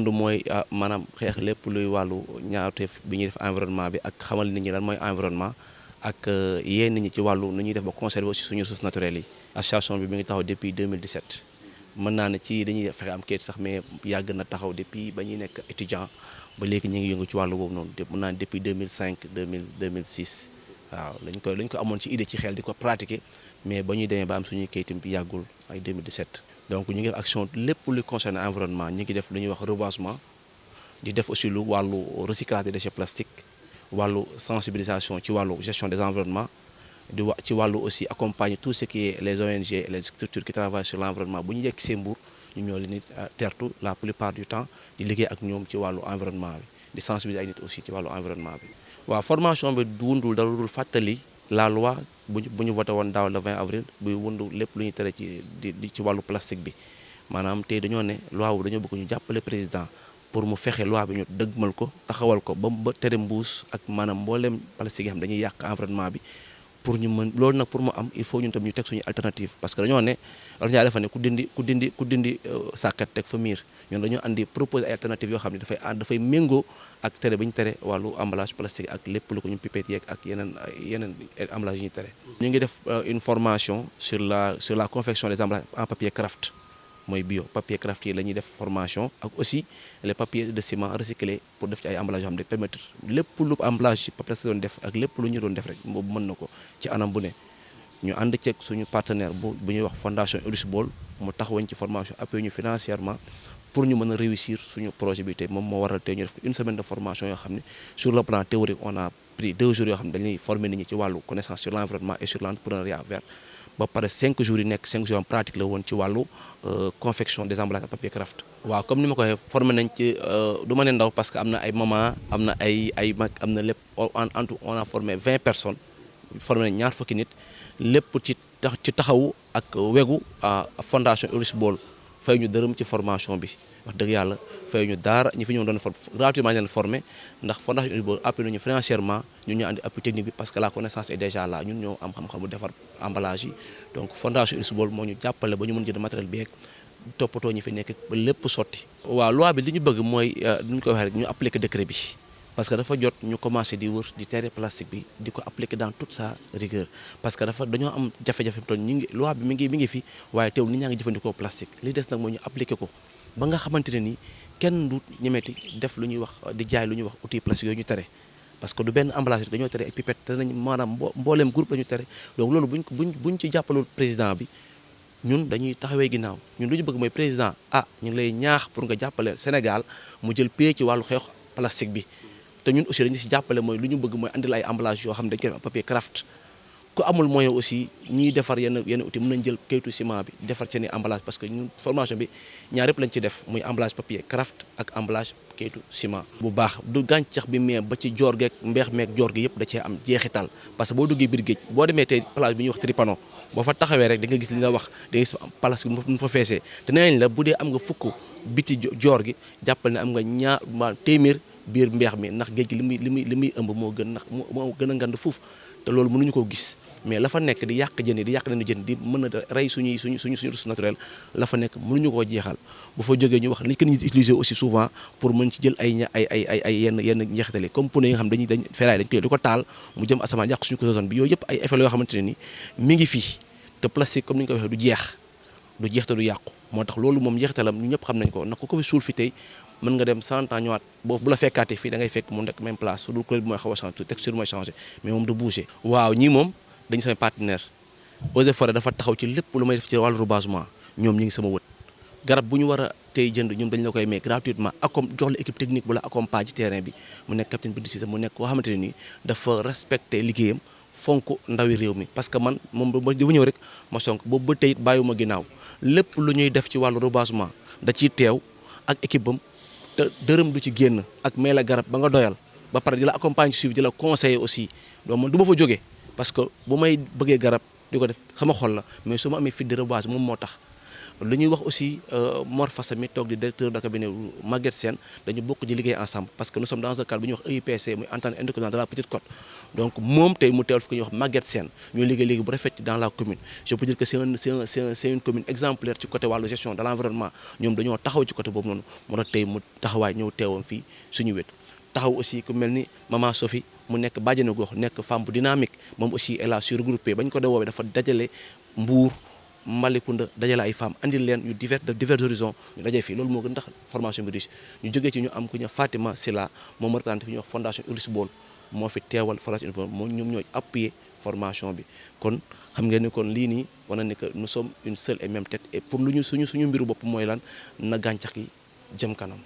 wund mooy maanaam xeex lépp luy wàllu ñaawteef bi ñuy def environnement bi ak xamal nit ñi lan mooy environnement ak yéen nit ñi ci wàllu nu ñuy def ba conserver aussi suñu ressources naturelles yi. association bi mi ngi taxaw depuis 2017 mën naa ne ci dañuy fexe am kayit sax mais yàgg na taxaw depuis ba ñuy nekk étudiant ba léegi ñu ngi yëngu ci wàllu boobu noonu mën naa ne depuis 2005 2006 waaw lañ ko amoon ci idée ci xel di ko pratiquer mais ba ñuy demee ba am suñuy kayitam bi yàggul ay 2017. donc ñu ngi def action lépp lu concerne environnement ñu ngi def lu ñuy wax reboisement di def aussi lu wàllu recyclage des déchets plastiques wàllu sensibilisation ci wàllu gestion des environnements di wax ci wàllu aussi accompagner tout ce qui est les ONG et les structures qui travaillent sur l'environnement bu ñu yegg seen Mbour ñu ñoo leen di tertu la plupart du temps di liggéey ak ñoom ci wàllu environnement bi di sensibiliser ay nit aussi ci wàllu environnement bi. waaw formation bi wundul dara dul fàttali la loi bu ñu voté woon daaw le 20 avril buy wundu lépp lu ñu tere ci wàllu plastique bi maanaam tey dañoo ne loi bu dañoo bëgg ñu jàppale président pour mu fexe loi bi ñu dëgmal ko taxawal ko ba tere mbuus ak maanaam mboolem plastique yi xam dañuy yàq environnement bi. pour ñu mën loolu nag pour mu am il faut ñun tam ñu teg suñu alternative parce que dañoo ne wala ñaa defa ne ku dindi sàkkat teg fa miir ñun dañoo andi proposer ay alternative yoo xam ne dafay méngoo ak tere bi ñu tere wàllu emballage plastique ak lépp lu ko ñu pipette yeeg ak yeneen emballage yi ñu tere. ñu ngi def une formation sur la confection des emballages en papier Kraft mooy bio papier Kraft yi la ñuy def formation ak aussi les papiers de ciment recyclés pour def ci ay emballage yoo xam ne permettre lépp lu emballage ci papier doon def ak lépp lu ñu doon def rek boobu mën na ko ci anam bu ne ñu ànd ceeg suñu partenaire bu ñuy wax fondation Elisbol mu taxawañ ci formation appuyé ñu financièrement pour ñu mën a réussir suñu projet bi tey moom moo waral tey ñu def une semaine de formation yoo xam ne sur le plan théorique on a pris 2 jours yoo xam ne dañuy former nit ñi ci wàllu connaissance sur l'environnement et sur l'entrepreneuriat vert ba pare 5 jours yi nekk 5 jours en pratique la woon ci wàllu confection des emballages en papier Kraft. waaw comme ni ma ko waxee formé nañ ci du ma ne ndaw parce que am na ay maman am na ay mag am na lépp en tout on a formé 20 personnes formé nañ ñaar fukki nit lépp ci taxawu ak wegu fondation Elisbol fay ñu dërëm ci formation bi wax dëgg yàlla fay ñu daara ñi fi ñëw doon gratuitement leen formé ndax fondation Elisbol appui nañu financièrement ñun ñu andi appui technique bi parce que la connaissance est déjà là ñun ñoo am xam-xamu defar emballage yi donc fondation Elisbol moo ñu jàppale ba ñu mën jënd matériel bi ak toppatoo ñi fi nekk ba lépp sotti. waaw loi bi li ñu bëgg mooy ni ñu ko waxee rek ñu appliquer décret bi parce que dafa jot ñu commencé di wër di tere plastique bi di ko appliquer dans toute sa rigueur parce que dañoo am jafe-jafe toon ñu ngi loi bi mi ngi fi waaye teewul nit ñaa ngi jëfandikoo plastique li des nag mooy ñu appliquer ko ba nga xamante ne ni kenn du ñemeeti def lu ñuy wax di jaay lu ñuy wax outil plastique yooyu ñu tere parce que du benn emballage dañoo tere ay pipette tere nañ maanaam mbooleem groupe la ñu tere donc loolu buñ ci jàppalul président bi ñun dañuy taxawee ginnaaw ñun lu ñu bëgg mooy président ñu ngi lay ñaax pour nga jàppale Sénégal mu jël pied ci wàllu xeex plastique bi te ñun aussi dañu si jàppale mooy lu ñu bëgg mooy andil ay emballage yoo xam ne dañu koy def papier Kraft ku amul moyen aussi ñiy defar yenn outil mën nañ jël kayitu ciment bi defar seen i emballage parce que ñun formation bi ñaar yëpp lañ ci def muy emballage papier Kraft ak emballage kayitu ciment bu baax du gàncax bi mais ba ci joor geeg mbeex meeg joor gi yëpp da cee am jeexital parce que boo duggee biir géej boo demee tey plage bi ñuy wax Tripano boo fa taxawee rek da nga gis li nga wax da nga gis place bi mu fa feesee te nee nañ la bu dee am nga fukk biti joor gi jàppal ne am nga téeméer biir mbeex mi ndax géej gi li muy ëmb moo gën a ngand fuuf te loolu mënuñu koo gis mais la fa nekk di yàq jën yi di yàq nañu jën di mën a rey suñu ressource naturelle la fa nekk mënuñu koo jeexal bu fa jógee ñu wax li ko ñu utiliser aussi souvent pour mën ci jël ay yenn njeexital yi comme pneu yi nga xam dañ ferraille dañ koy di ko taal mu jëm asamaan yàq suñu ko zone bi yooyu yëpp ay effet la yoo xamante ne ni mi ngi fii te plastique comme ni ñu ko waxee du jeex te du yàqu moo tax loolu moom njeexitalam ñu ñëpp xam nañ ko ndax ku ko fi suul fi tey mën nga dem 100 ans ñëwaat bu la fekkaatee fii da ngay fekk mu nekk même place su dul couleur bi mooy xaw a changé texture mooy changé mais moom du bouger. waaw ñii moom dañu samay partenaire Eaux et Forêts dafa taxaw ci lépp lu may def ci wàllu reboisement ñoom ñi ngi sama wët garab bu ñu war a tey jënd ñoom dañu la koy may gratuitement jox la équipe technique bu la accompagne ci terrain bi mu nekk capitaine bi mu nekk koo xamante ne nii dafa respecté liggéeyam fonk ndawi réew mi parce que man moom dafa ñëw rek ma sonk boobu ba tey bàyyiwuma ginnaaw lépp lu ñuy def ci wàllu reboisement da ciy teew ak équipe bam te dërëm du ci génn ak may la garab ba nga doyal ba pare di la accompagne suivi di la conseiller aussi donc man du ma fa jógee parce que bu may bëggee garab di ko def sama xol la mais su ma amee fit de reboisement moom moo tax lu ñuy wax aussi Mor Fassa mi toog di directeur de cabinet Maguette Sène dañu bokk di liggéey ensemble parce que nous sommes dans un cadre bu ñuy wax EIPC muy entente intercommunale de la Petite Côte donc moom tey mu teewal fi ñuy wax Maguette Sène ñuy liggéey léegi bu rafet dans la commune je peux dire que c'est une commune exemplaire ci côté wàllu gestion de l'environnement ñoom dañoo taxaw ci côté boobu noonu moo tax tey mu taxawaay ñëw teewam fii suñu wet taxaw aussi ku mel ni maman Sophie mu nekk bàjjenu gox nekk femme bu dynamique moom aussi elle a su regroupé bañ ko dee woowee dafa dajale Mbour Malicounda dajale ay femmes andil leen yu de divers horizons ñu dajee fii loolu moo gën ndax formation bi riche ñu jógee ci ñu am ku ñu Fatima Silla moom représenté fi ñuy wax fondation Ulysse Ball moo fi teewal formation Ulysse Ball moom ñoom ñooy appuyer formation bi kon xam ngeen ni kon lii nii wane ne que nous sommes une seule et même tête et pour lu ñu suñu mbiru bopp mooy lan na gàncax gi jëm kanam